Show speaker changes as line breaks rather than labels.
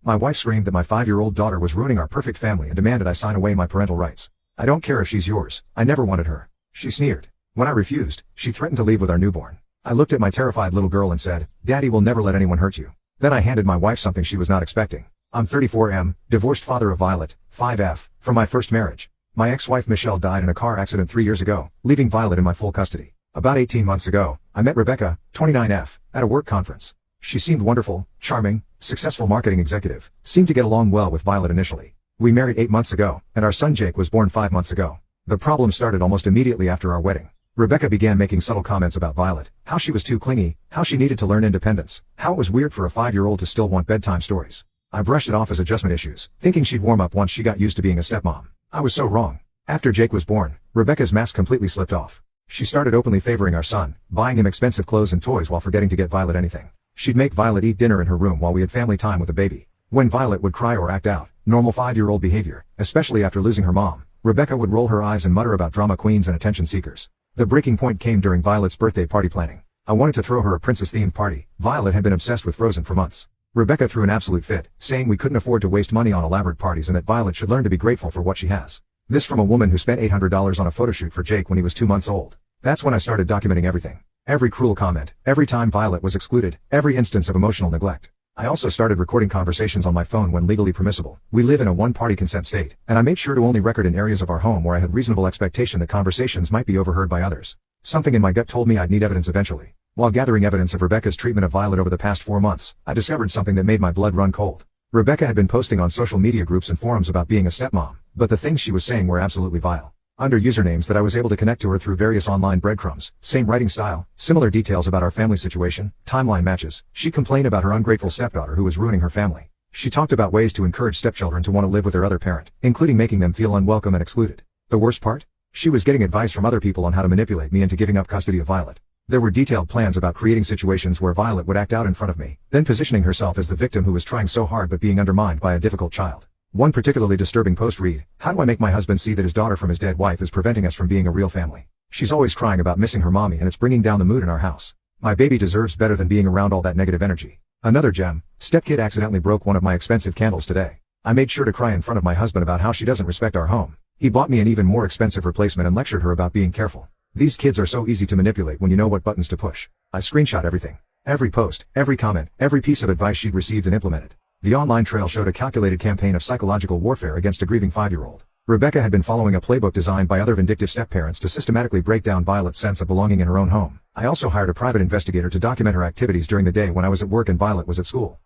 My wife screamed that my 5-year-old daughter was ruining our perfect family and demanded I sign away my parental rights. I don't care if she's yours, I never wanted her. She sneered. When I refused, she threatened to leave with our newborn. I looked at my terrified little girl and said, Daddy will never let anyone hurt you. Then I handed my wife something she was not expecting. I'm 34M, divorced father of Violet, 5F, from my first marriage. My ex-wife Michelle died in a car accident 3 years ago, leaving Violet in my full custody. About 18 months ago, I met Rebecca, 29F, at a work conference. She seemed wonderful, charming, successful marketing executive, seemed to get along well with Violet initially. We married 8 months ago, and our son Jake was born 5 months ago. The problem started almost immediately after our wedding. Rebecca began making subtle comments about Violet, how she was too clingy, how she needed to learn independence, how it was weird for a 5-year-old to still want bedtime stories. I brushed it off as adjustment issues, thinking she'd warm up once she got used to being a stepmom. I was so wrong. After Jake was born, Rebecca's mask completely slipped off. She started openly favoring our son, buying him expensive clothes and toys while forgetting to get Violet anything. She'd make Violet eat dinner in her room while we had family time with the baby. When Violet would cry or act out, normal 5-year-old behavior, especially after losing her mom, Rebecca would roll her eyes and mutter about drama queens and attention seekers. The breaking point came during Violet's birthday party planning. I wanted to throw her a princess-themed party. Violet had been obsessed with Frozen for months. Rebecca threw an absolute fit, saying we couldn't afford to waste money on elaborate parties and that Violet should learn to be grateful for what she has. This from a woman who spent $800 on a photoshoot for Jake when he was 2 months old. That's when I started documenting everything. Every cruel comment, every time Violet was excluded, every instance of emotional neglect. I also started recording conversations on my phone when legally permissible. We live in a one-party consent state, and I made sure to only record in areas of our home where I had reasonable expectation that conversations might be overheard by others. Something in my gut told me I'd need evidence eventually. While gathering evidence of Rebecca's treatment of Violet over the past 4 months, I discovered something that made my blood run cold. Rebecca had been posting on social media groups and forums about being a stepmom, but the things she was saying were absolutely vile. Under usernames that I was able to connect to her through various online breadcrumbs, same writing style, similar details about our family situation, timeline matches, she complained about her ungrateful stepdaughter who was ruining her family. She talked about ways to encourage stepchildren to want to live with their other parent, including making them feel unwelcome and excluded. The worst part? She was getting advice from other people on how to manipulate me into giving up custody of Violet. There were detailed plans about creating situations where Violet would act out in front of me, then positioning herself as the victim who was trying so hard but being undermined by a difficult child. One particularly disturbing post read, how do I make my husband see that his daughter from his dead wife is preventing us from being a real family? She's always crying about missing her mommy and it's bringing down the mood in our house. My baby deserves better than being around all that negative energy. Another gem, stepkid accidentally broke one of my expensive candles today. I made sure to cry in front of my husband about how she doesn't respect our home. He bought me an even more expensive replacement and lectured her about being careful. These kids are so easy to manipulate when you know what buttons to push. I screenshot everything. Every post, every comment, every piece of advice she'd received and implemented. The online trail showed a calculated campaign of psychological warfare against a grieving 5-year-old. Rebecca had been following a playbook designed by other vindictive stepparents to systematically break down Violet's sense of belonging in her own home. I also hired a private investigator to document her activities during the day when I was at work and Violet was at school.